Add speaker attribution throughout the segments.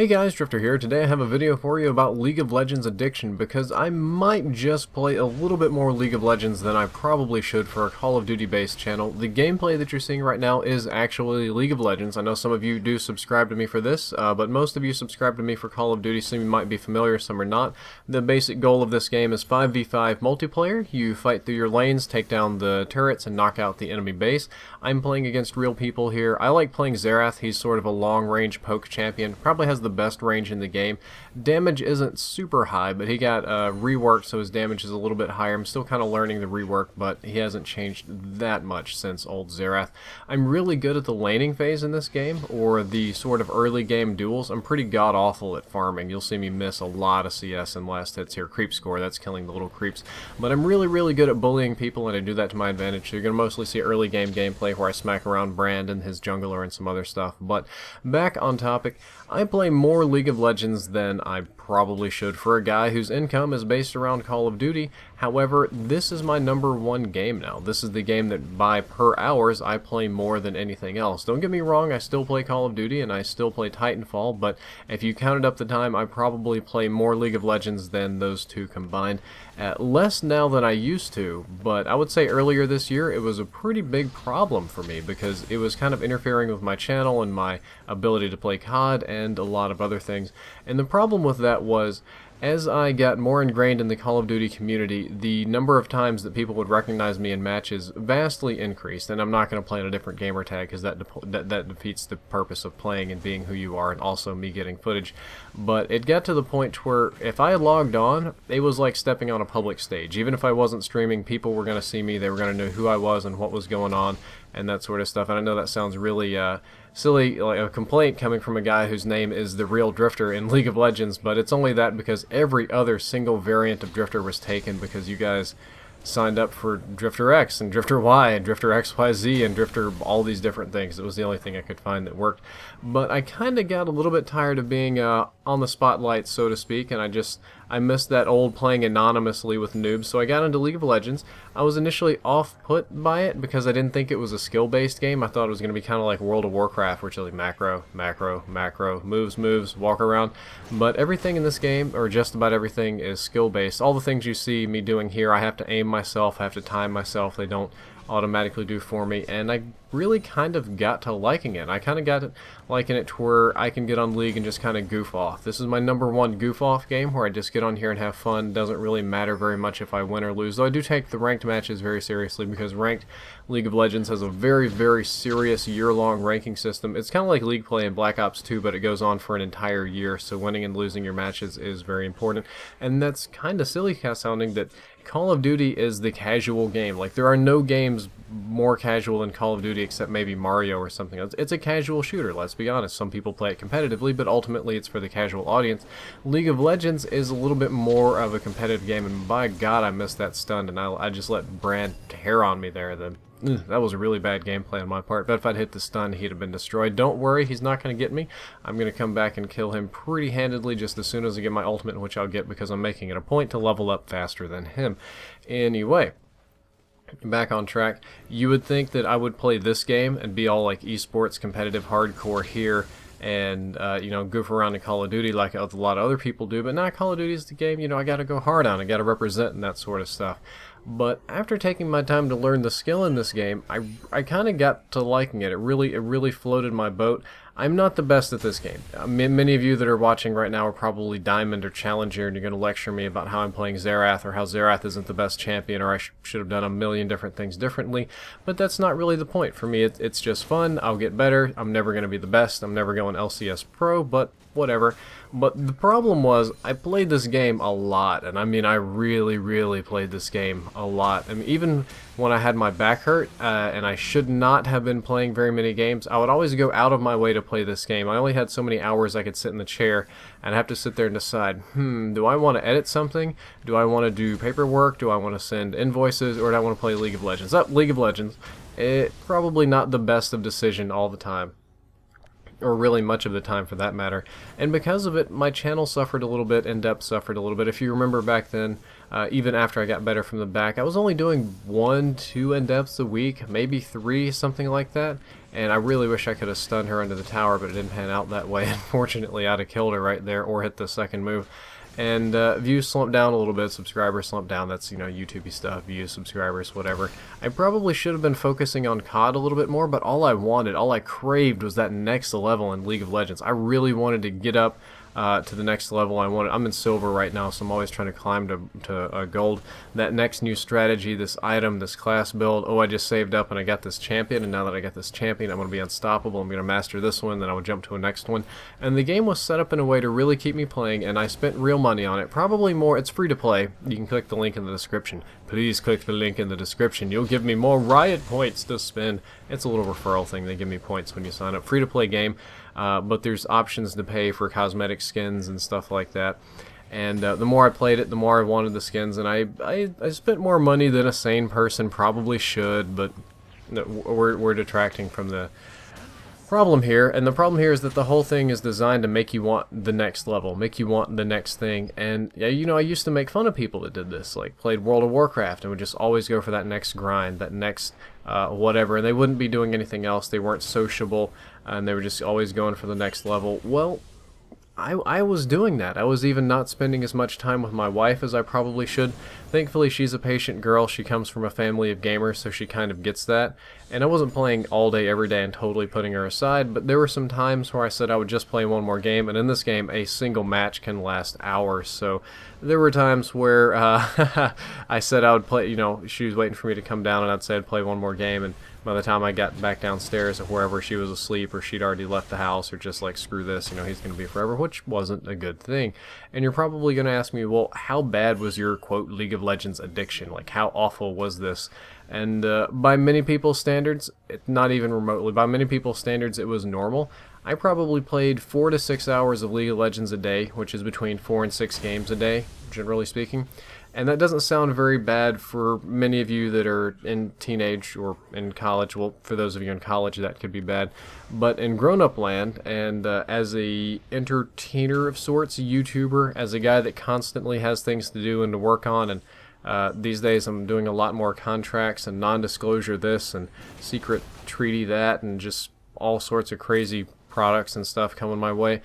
Speaker 1: Hey guys, Drifter here. Today I have a video for you about League of Legends addiction because I might just play a little bit more League of Legends than I probably should for a Call of Duty based channel. The gameplay that you're seeing right now is actually League of Legends. I know some of you do subscribe to me for this, but most of you subscribe to me for Call of Duty, so you might be familiar, some are not. The basic goal of this game is 5v5 multiplayer. You fight through your lanes, take down the turrets, and knock out the enemy base. I'm playing against real people here. I like playing Xerath. He's sort of a long-range poke champion. Probably has the best range in the game. Damage isn't super high, but he got reworked, so his damage is a little bit higher. I'm still kind of learning the rework, but he hasn't changed that much since old Xerath. I'm really good at the laning phase in this game, or the sort of early game duels. I'm pretty god-awful at farming. You'll see me miss a lot of CS and last hits here. Creep score, that's killing the little creeps. But I'm really good at bullying people, and I do that to my advantage. So you're going to mostly see early game gameplay where I smack around Brand and his jungler and some other stuff. But back on topic, I play more League of Legends than I probably should for a guy whose income is based around Call of Duty. However, this is my #1 game now. This is the game that by per hours I play more than anything else. Don't get me wrong, I still play Call of Duty and I still play Titanfall, but if you counted up the time, I probably play more League of Legends than those two combined. Less now than I used to, but I would say earlier this year it was a pretty big problem for me because it was kind of interfering with my channel and my ability to play COD and a lot of other things. And the problem with that was, as I got more ingrained in the Call of Duty community, the number of times that people would recognize me in matches vastly increased, and I'm not going to play in a different gamer tag because that defeats the purpose of playing and being who you are, and also me getting footage. But it got to the point where if I logged on, it was like stepping on a public stage. Even if I wasn't streaming, people were going to see me, they were going to know who I was and what was going on, and that sort of stuff. And I know that sounds really silly, like a complaint coming from a guy whose name is the real Drifter in League of Legends, but it's only that because every other single variant of Drifter was taken because you guys signed up for Drifter X and Drifter Y and Drifter XYZ and Drifter all these different things. It was the only thing I could find that worked. But I kind of got a little bit tired of being on the spotlight, so to speak, and I missed that old playing anonymously with noobs, so I got into League of Legends. I was initially off-put by it because I didn't think it was a skill-based game. I thought it was going to be kind of like World of Warcraft, which is like macro, macro, macro, moves, walk around. But everything in this game, or just about everything, is skill-based. All the things you see me doing here, I have to aim myself, I have to time myself. They don't automatically do for me, and I really kind of got to liking it. I kind of got to liking it to where I can get on League and just kind of goof off. This is my #1 goof off game where I just get on here and have fun. Doesn't really matter very much if I win or lose, though I do take the ranked matches very seriously because ranked League of Legends has a very serious year-long ranking system. It's kind of like League play in Black Ops 2, but it goes on for an entire year, so winning and losing your matches is very important. And that's kind of silly sounding that Call of Duty is the casual game. Like, there are no games more casual than Call of Duty except maybe Mario or something else. It's a casual shooter, let's be honest. Some people play it competitively, but ultimately it's for the casual audience. League of Legends is a little bit more of a competitive game, and by God, I missed that stun, and I just let Brand tear on me there. That was a really bad gameplay on my part. But if I'd hit the stun, he'd have been destroyed. Don't worry, he's not going to get me. I'm going to come back and kill him pretty handedly just as soon as I get my ultimate, which I'll get because I'm making it a point to level up faster than him. Anyway, back on track. You would think that I would play this game and be all like esports, competitive, hardcore here, and you know, goof around in Call of Duty like a lot of other people do, but now Call of Duty is the game, you know, I gotta go hard on, I gotta represent and that sort of stuff. But after taking my time to learn the skill in this game, I kind of got to liking it. It really floated my boat. I'm not the best at this game. Many of you that are watching right now are probably Diamond or Challenger, and you're going to lecture me about how I'm playing Xerath or how Xerath isn't the best champion or I should have done a million different things differently. But that's not really the point. For me, it's just fun. I'll get better. I'm never going to be the best. I'm never going LCS Pro, but whatever. But the problem was, I played this game a lot, and I mean, I really played this game a lot. I mean, even when I had my back hurt, and I should not have been playing very many games, I would always go out of my way to play this game. I only had so many hours I could sit in the chair, and have to sit there and decide, do I want to edit something? Do I want to do paperwork? Do I want to send invoices? Or do I want to play League of Legends? League of Legends. Probably not the best of decision all the time. or really much of the time for that matter. And because of it, my channel suffered a little bit, in-depth suffered a little bit. If you remember back then, even after I got better from the back, I was only doing 1-2 in-depths a week, maybe 3, something like that. And I really wish I could have stunned her under the tower, but it didn't pan out that way. Unfortunately, I'd have killed her right there or hit the second move. And views slumped down a little bit, subscribers slumped down. That's, you know, YouTube-y stuff, views, subscribers, whatever. I probably should have been focusing on COD a little bit more, but all I wanted, all I craved was that next level in League of Legends. I really wanted to get up to the next level. I'm in silver right now, so I'm always trying to climb to gold. That next new strategy, this item, this class build. Oh, I just saved up and I got this champion, and now that I got this champion, I'm going to be unstoppable. I'm going to master this one, then I will jump to a next one. And the game was set up in a way to really keep me playing, and I spent real money on it. Probably more. It's free to play. You can click the link in the description. Please click the link in the description. You'll give me more Riot points to spend. It's a little referral thing. They give me points when you sign up. Free to play game. But there's options to pay for cosmetic skins and stuff like that. And the more I played it, the more I wanted the skins, and I spent more money than a sane person probably should, but we're detracting from the problem here. And the problem here is that the whole thing is designed to make you want the next level, make you want the next thing. And yeah, you know, I used to make fun of people that did this, like played World of Warcraft and would just always go for that next grind, that next whatever, and they wouldn't be doing anything else. They weren't sociable, and they were just always going for the next level. Well, I was doing that. I was even not spending as much time with my wife as I probably should. Thankfully, she's a patient girl. She comes from a family of gamers, so she kind of gets that. And I wasn't playing all day, every day, and totally putting her aside, but there were some times where I said I would just play one more game, and in this game, a single match can last hours. So there were times where I said I would play, you know, she was waiting for me to come down, and I'd say I'd play one more game, and by the time I got back downstairs or wherever, she was asleep or she'd already left the house, or just like, screw this, you know, he's going to be forever, which wasn't a good thing. And you're probably going to ask me, well, how bad was your, quote, League of Legends addiction? Like, how awful was this? And by many people's standards, not even remotely, by many people's standards, it was normal. I probably played 4 to 6 hours of League of Legends a day, which is between 4 and 6 games a day, generally speaking. And that doesn't sound very bad for many of you that are in teenage or in college. Well, for those of you in college, that could be bad. But in grown-up land, and as a entertainer of sorts, a YouTuber, as a guy that constantly has things to do and to work on, and these days I'm doing a lot more contracts and non-disclosure this and secret treaty that, and just all sorts of crazy products and stuff coming my way.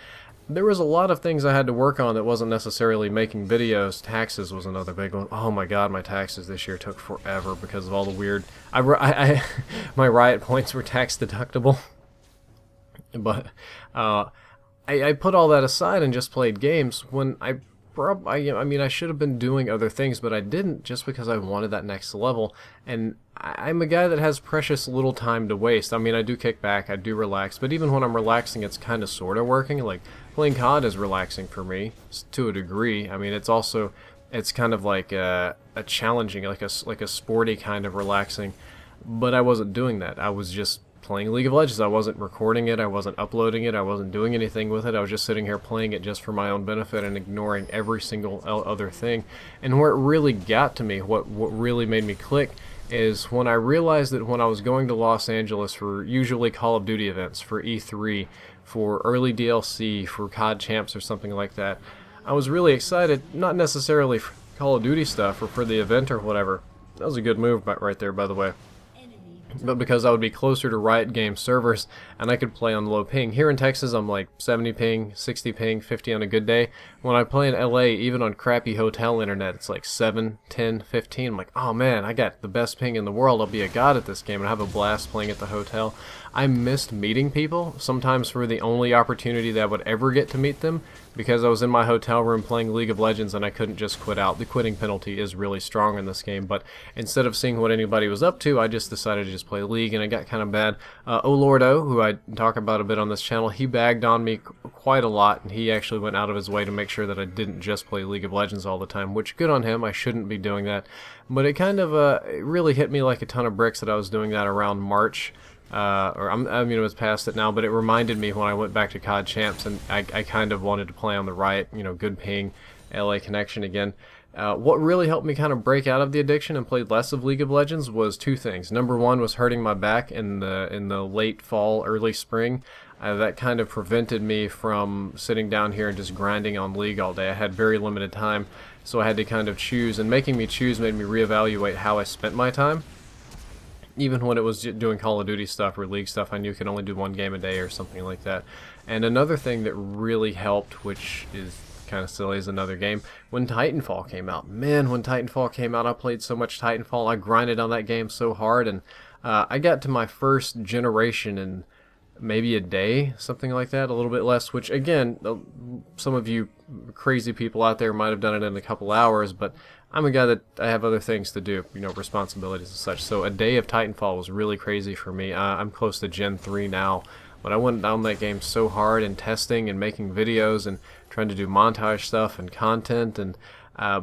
Speaker 1: There was a lot of things I had to work on that wasn't necessarily making videos. Taxes was another big one. Oh my god, my taxes this year took forever because of all the weird... my Riot points were tax deductible. But I put all that aside and just played games when I mean, I should have been doing other things, but I didn't, just because I wanted that next level. And I'm a guy that has precious little time to waste. I mean, I do kick back, I do relax, but even when I'm relaxing, it's kind of sort of working. Like, playing COD is relaxing for me, to a degree. I mean, it's also, it's kind of like a challenging, like a sporty kind of relaxing, but I wasn't doing that. I was just playing League of Legends. I wasn't recording it, I wasn't uploading it, I wasn't doing anything with it. I was just sitting here playing it just for my own benefit and ignoring every single other thing. And where it really got to me, what really made me click, is when I realized that when I was going to Los Angeles for usually Call of Duty events, for E3, for early DLC, for COD Champs or something like that, I was really excited, not necessarily for Call of Duty stuff or for the event or whatever. That was a good move right there, by the way. But because I would be closer to Riot Games servers and I could play on low ping. Here in Texas, I'm like 70 ping, 60 ping, 50 on a good day. When I play in LA, even on crappy hotel internet, it's like 7, 10, 15. I'm like, oh man, I got the best ping in the world. I'll be a god at this game and have a blast playing at the hotel. I missed meeting people, sometimes for the only opportunity that I would ever get to meet them, because I was in my hotel room playing League of Legends and I couldn't just quit out. The quitting penalty is really strong in this game, but instead of seeing what anybody was up to, I just decided to just play League, and it got kind of bad. Oh Lord O, who I talk about a bit on this channel, he bagged on me quite a lot, and he actually went out of his way to make sure that I didn't just play League of Legends all the time, which good on him. I shouldn't be doing that, but it kind of it really hit me like a ton of bricks that I was doing that around March. I mean, it was past it now, but it reminded me when I went back to COD Champs, and I kind of wanted to play on the Riot, you know, good ping, LA connection again. What really helped me kind of break out of the addiction and play less of League of Legends was two things. Number one was hurting my back in the late fall, early spring. that kind of prevented me from sitting down here and just grinding on League all day. I had very limited time, so I had to kind of choose, and making me choose made me reevaluate how I spent my time. Even when it was doing Call of Duty stuff or League stuff, I knew I could only do one game a day or something like that. And another thing that really helped, which is kind of silly, is another game, when Titanfall came out. Man, when Titanfall came out, I played so much Titanfall. I grinded on that game so hard, and I got to my first generation in maybe a day, something like that, a little bit less, which again, some of you crazy people out there might have done it in a couple hours, but I'm a guy that I have other things to do, you know, responsibilities and such. So a day of Titanfall was really crazy for me. I'm close to Gen 3 now, but I went down that game so hard in testing and making videos and trying to do montage stuff and content, and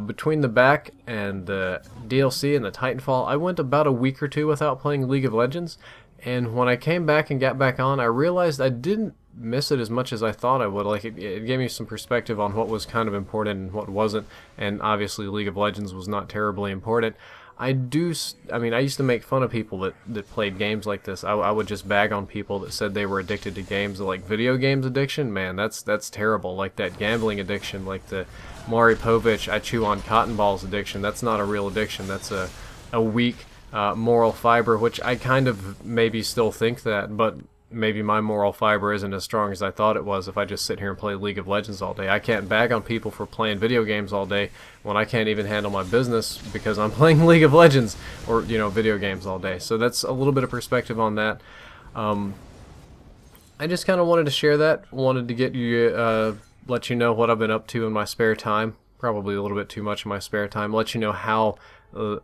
Speaker 1: between the back and the DLC and the Titanfall, I went about a week or two without playing League of Legends, and when I came back and got back on, I realized I didn't miss it as much as I thought I would. Like, it gave me some perspective on what was kind of important and what wasn't, and obviously League of Legends was not terribly important. I mean, I used to make fun of people that played games like this. I would just bag on people that said they were addicted to games, like video games addiction. Man, that's terrible. Like that gambling addiction, like the Maury Povich, I chew on cotton balls addiction. That's not a real addiction. That's a weak moral fiber, which I kind of maybe still think that, but maybe my moral fiber isn't as strong as I thought it was if I just sit here and play League of Legends all day. I can't bag on people for playing video games all day when I can't even handle my business because I'm playing League of Legends or, you know, video games all day. So that's a little bit of perspective on that. I just kind of wanted to share that. Wanted to get you, let you know what I've been up to in my spare time. Probably a little bit too much in my spare time. Let you know how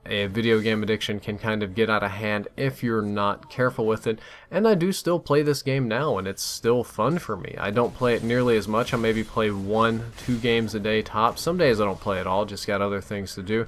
Speaker 1: a video game addiction can kind of get out of hand if you're not careful with it. And I do still play this game now, and it's still fun for me. I don't play it nearly as much. I maybe play 1-2 games a day tops. Some days I don't play at all, just got other things to do.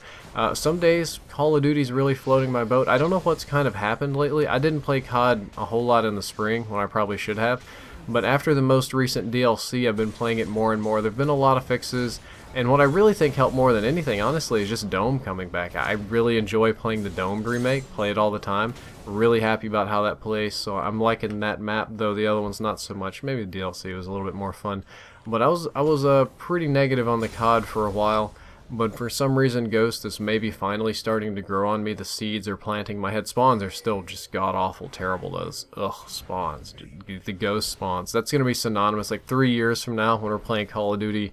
Speaker 1: Some days Call of Duty's really floating my boat. I don't know what's kind of happened lately. I didn't play COD a whole lot in the spring when I probably should have, but after the most recent DLC I've been playing it more and more. There have been a lot of fixes. And what I really think helped more than anything, honestly, is just Dome coming back. I really enjoy playing the Dome remake, play it all the time. Really happy about how that plays, so I'm liking that map, though the other one's not so much. Maybe the DLC was a little bit more fun. But I was pretty negative on the COD for a while, but for some reason Ghost is maybe finally starting to grow on me. The seeds are planting my head. Spawns are still just god-awful terrible, those spawns. The Ghost spawns. That's going to be synonymous, like 3 years from now when we're playing Call of Duty,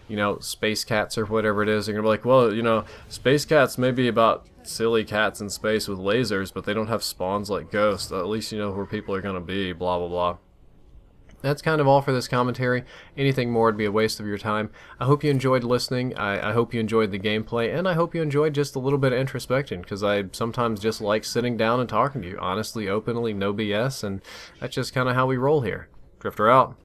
Speaker 1: you know, Space Cats or whatever it is. They're gonna be like, well, you know, Space Cats may be about silly cats in space with lasers, but they don't have spawns like Ghosts. At least you know where people are gonna be, blah blah blah. That's kind of all for this commentary. Anything more would be a waste of your time. I hope you enjoyed listening. I hope you enjoyed the gameplay, and I hope you enjoyed just a little bit of introspection, because I sometimes just like sitting down and talking to you, honestly, openly, no BS, and that's just kind of how we roll here. Drifter out.